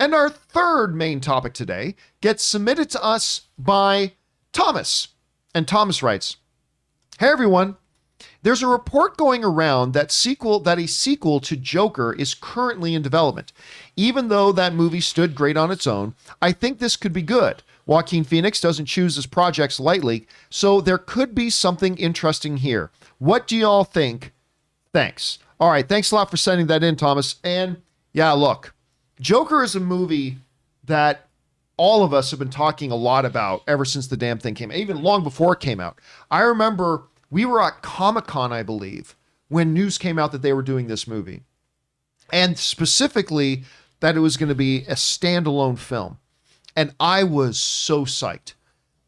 And our third main topic today gets submitted to us by Thomas. And Thomas writes, "Hey everyone, there's a report going around that a sequel to Joker is currently in development. Even though that movie stood great on its own, I think this could be good. Joaquin Phoenix doesn't choose his projects lightly, so there could be something interesting here. What do y'all think? Thanks." All right, thanks a lot for sending that in, Thomas. And yeah, look, Joker is a movie that all of us have been talking a lot about ever since the damn thing came out, even long before it came out. I remember we were at Comic-Con, I believe, when news came out that they were doing this movie. And specifically that it was going to be a standalone film. And I was so psyched.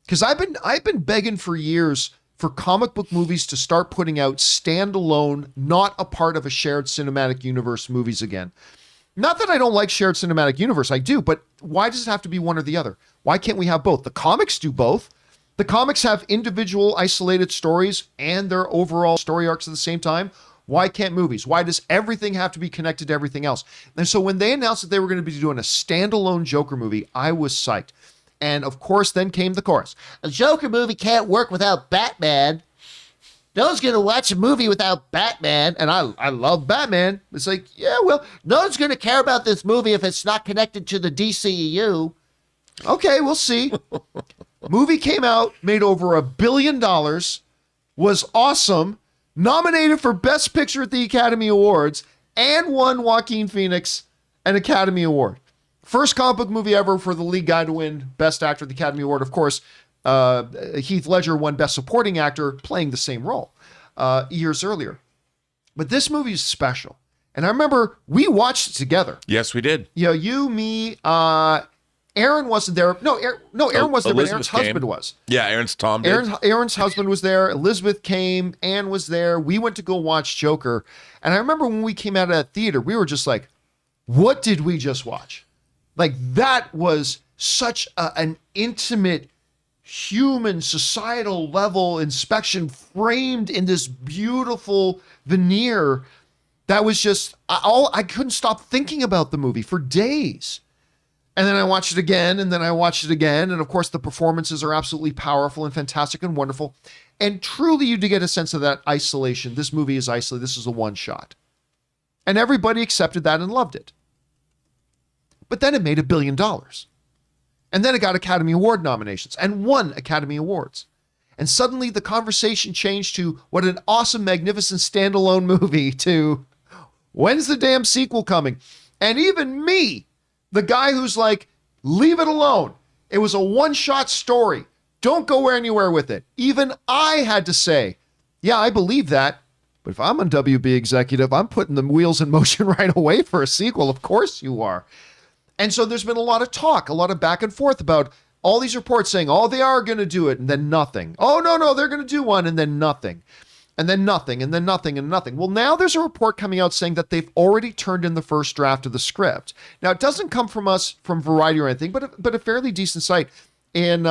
Because I've been begging for years for comic book movies to start putting out standalone, not a part of a shared cinematic universe movies again. Not that I don't like shared cinematic universe, I do, but why does it have to be one or the other? Why can't we have both? The comics do both. The comics have individual isolated stories and their overall story arcs at the same time. Why can't movies? Why does everything have to be connected to everything else? And so when they announced that they were going to be doing a standalone Joker movie, I was psyched. And of course, then came the chorus. A Joker movie can't work without Batman. No one's going to watch a movie without Batman. And I love Batman. It's like, yeah, well, no one's going to care about this movie if it's not connected to the DCEU. Okay, we'll see. Movie came out, made over $1 billion, was awesome, nominated for Best Picture at the Academy Awards, and won Joaquin Phoenix an Academy Award. First comic book movie ever for the lead guy to win Best Actor at the Academy Award. Of course, Heath Ledger won Best Supporting Actor playing the same role years earlier. But this movie is special. And I remember we watched it together. Yes, we did. You know, you, me, Aaron wasn't there. No, Aaron wasn't there, but Aaron's husband was. Yeah, Aaron's Tom did. Aaron's husband was there. Elizabeth came. Ann was there. We went to go watch Joker. And I remember when we came out of that theater, we were just like, what did we just watch? Like, that was such an intimate, human, societal level inspection framed in this beautiful veneer that was just, I couldn't stop thinking about the movie for days. And then I watched it again, and then I watched it again. And of course, the performances are absolutely powerful and fantastic and wonderful. And truly, you do get a sense of that isolation. This movie is isolated. This is a one shot. And everybody accepted that and loved it. But then it made $1 billion. And then it got Academy Award nominations and won Academy Awards. And suddenly the conversation changed to what an awesome, magnificent standalone movie to when's the damn sequel coming? And even me, the guy who's like, leave it alone. It was a one-shot story. Don't go anywhere with it. Even I had to say, yeah, I believe that. But if I'm a WB executive, I'm putting the wheels in motion right away for a sequel. Of course you are. And so there's been a lot of talk, a lot of back and forth about all these reports saying, oh, they are going to do it, and then nothing. Oh, no, they're going to do one, and then nothing. And then nothing, and then nothing, and nothing. Well, now there's a report coming out saying that they've already turned in the first draft of the script. Now, it doesn't come from us, from Variety or anything, but a fairly decent site. And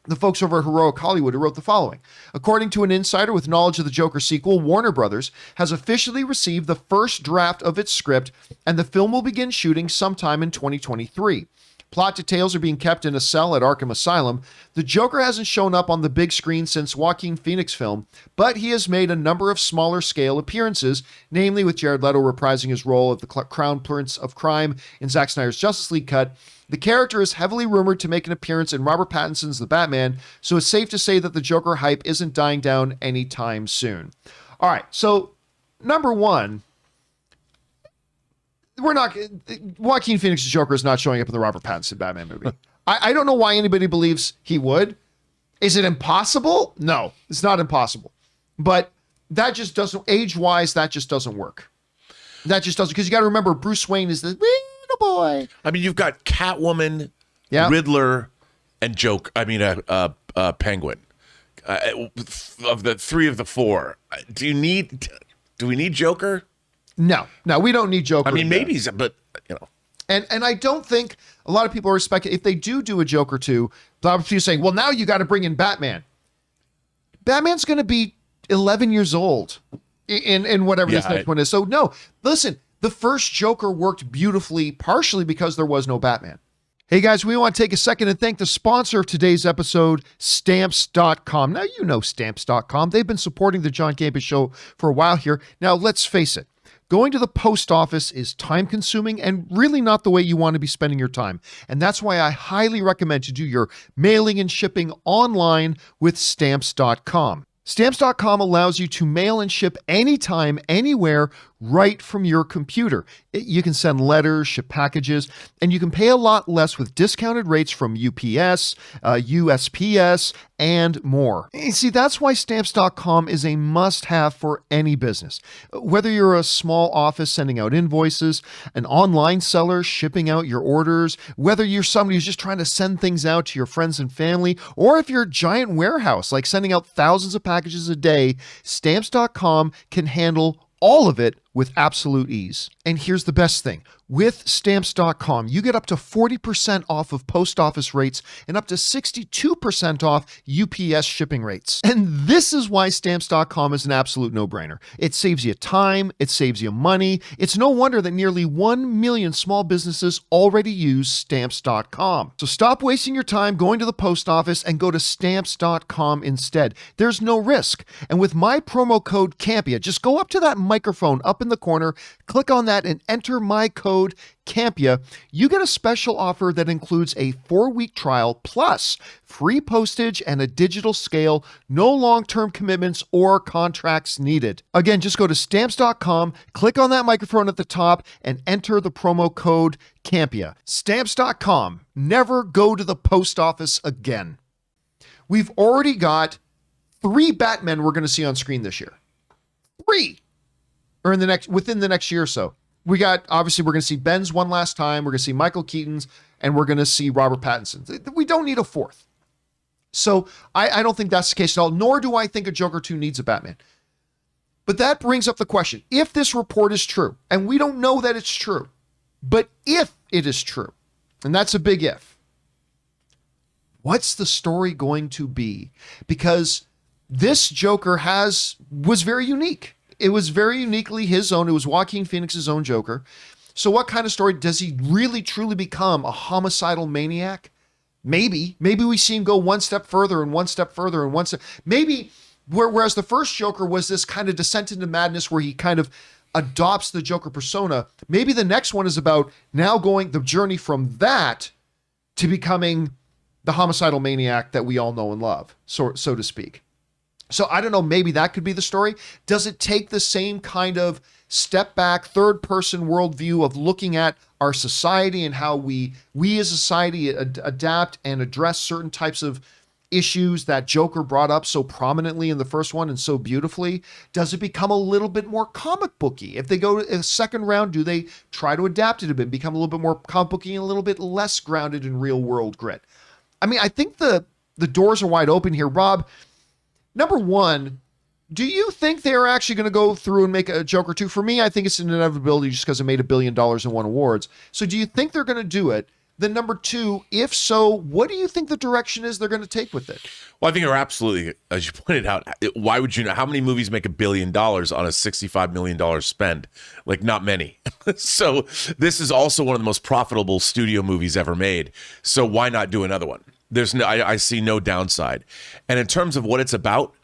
the folks over at Heroic Hollywood who wrote the following. According to an insider with knowledge of the Joker sequel, Warner Brothers has officially received the first draft of its script, and the film will begin shooting sometime in 2023. Plot details are being kept in a cell at Arkham Asylum. The Joker hasn't shown up on the big screen since Joaquin Phoenix film, but he has made a number of smaller scale appearances, namely with Jared Leto reprising his role of the Crown Prince of Crime in Zack Snyder's Justice League cut. The character is heavily rumored to make an appearance in Robert Pattinson's The Batman, so it's safe to say that the Joker hype isn't dying down anytime soon. All right, so number one, Joaquin Phoenix's Joker is not showing up in the Robert Pattinson Batman movie. I don't know why anybody believes he would. Is it impossible? No, it's not impossible. But that just doesn't, age-wise, that just doesn't work. That just doesn't, because you got to remember, Bruce Wayne is the little boy. I mean, you've got Catwoman, Riddler, and Penguin. Of the three of the four, do we need Joker? No, we don't need Joker. I mean, maybe, but you know. And I don't think a lot of people are expecting, if they do a Joker 2, a lot of people are saying, well, now you got to bring in Batman. Batman's going to be 11 years old in whatever this next one is. So no, listen, The first Joker worked beautifully, partially because there was no Batman. Hey guys, we want to take a second and thank the sponsor of today's episode, Stamps.com. Now, you know Stamps.com. They've been supporting the John Campea Show for a while here. Now, let's face it. Going to the post office is time-consuming and really not the way you want to be spending your time. And that's why I highly recommend you do your mailing and shipping online with Stamps.com. Stamps.com allows you to mail and ship anytime, anywhere, right from your computer. You can send letters, ship packages, and you can pay a lot less with discounted rates from UPS, USPS, and more. You see, that's why Stamps.com is a must-have for any business. Whether you're a small office sending out invoices, an online seller shipping out your orders, whether you're somebody who's just trying to send things out to your friends and family, or if you're a giant warehouse, like sending out thousands of packages a day, Stamps.com can handle all of it with absolute ease. And here's the best thing. With Stamps.com, you get up to 40% off of post office rates and up to 62% off UPS shipping rates. And this is why Stamps.com is an absolute no-brainer. It saves you time, it saves you money. It's no wonder that nearly 1 million small businesses already use Stamps.com. So stop wasting your time going to the post office and go to Stamps.com instead. There's no risk. And with my promo code Campea, just go up to that microphone up in the corner, click on that and enter my code Campea. You get a special offer that includes a 4-week trial plus free postage and a digital scale, no long-term commitments or contracts needed. Again, just go to Stamps.com, click on that microphone at the top and enter the promo code Campea. Stamps.com. Never go to the post office again. We've already got 3 Batmen we're going to see on screen this year. 3! Or within the next year or so. We got, obviously, we're going to see Ben's one last time. We're going to see Michael Keaton's, and we're going to see Robert Pattinson's. We don't need a 4th. So I don't think that's the case at all, nor do I think a Joker 2 needs a Batman. But that brings up the question. If this report is true, and we don't know that it's true, but if it is true, and that's a big if, what's the story going to be? Because this Joker was very unique. It was very uniquely his own. It was Joaquin Phoenix's own Joker. So what kind of story does he really truly become? A homicidal maniac? Maybe we see him go one step further and one step further and one step. Maybe whereas the first Joker was this kind of descent into madness where he kind of adopts the Joker persona. Maybe the next one is about now going the journey from that to becoming the homicidal maniac that we all know and love, so to speak. So I don't know, maybe that could be the story. Does it take the same kind of step back, third person worldview of looking at our society and how we as a society adapt and address certain types of issues that Joker brought up so prominently in the first one and so beautifully? Does it become a little bit more comic booky? If they go to a second round, do they try to adapt it a bit, become a little bit more comic booky and a little bit less grounded in real world grit? I mean, I think the doors are wide open here. Rob, number one, do you think they're actually going to go through and make a Joker 2? For me, I think it's an inevitability just because it made $1 billion and won awards. So do you think they're going to do it? Then number 2, if so, what do you think the direction is they're going to take with it? Well, I think they're absolutely, as you pointed out, why would you know? How many movies make $1 billion on a $65 million spend? Like, not many. So this is also one of the most profitable studio movies ever made. So why not do another one? I see no downside. And in terms of what it's about,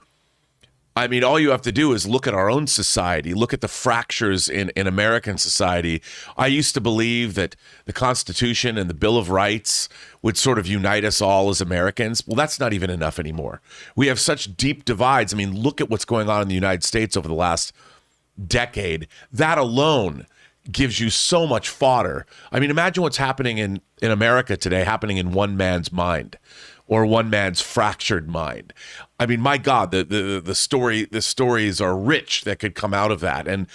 I mean, all you have to do is look at our own society, look at the fractures in American society. I used to believe that the Constitution and the Bill of Rights would sort of unite us all as Americans. Well, that's not even enough anymore. We have such deep divides. I mean, look at what's going on in the United States over the last decade. That alone gives you so much fodder. I mean, imagine what's happening in America today, happening in one man's mind or one man's fractured mind. I mean, my God, the stories are rich that could come out of that. And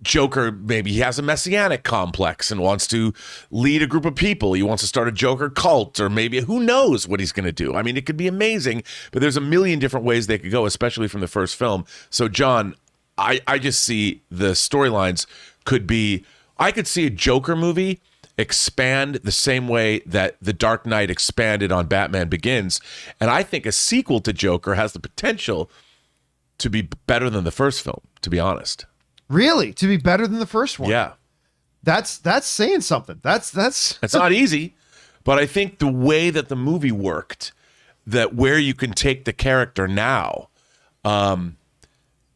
Joker, maybe he has a messianic complex and wants to lead a group of people. He wants to start a Joker cult, or maybe who knows what he's going to do. I mean, it could be amazing, but there's a million different ways they could go, especially from the first film. So, John, I just see the storylines could be, I could see a Joker movie expand the same way that The Dark Knight expanded on Batman Begins. And I think a sequel to Joker has the potential to be better than the first film, to be honest. Really? To be better than the first one? Yeah. That's saying something. That's It's not easy, but I think the way that the movie worked, that where you can take the character now,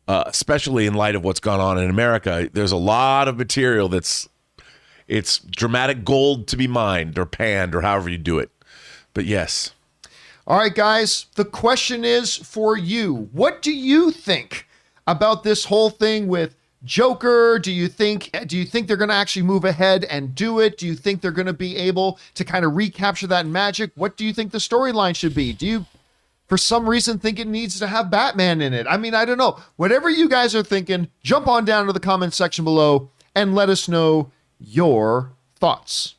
especially in light of what's gone on in America, there's a lot of material it's dramatic gold to be mined or panned or however you do it. But yes. All right, guys, the question is for you. What do you think about this whole thing with Joker? Do you think they're going to actually move ahead and do it? Do you think they're going to be able to kind of recapture that magic? What do you think the storyline should be? Do you, for some reason, think it needs to have Batman in it? I mean, I don't know. Whatever you guys are thinking, jump on down to the comment section below and let us know your thoughts.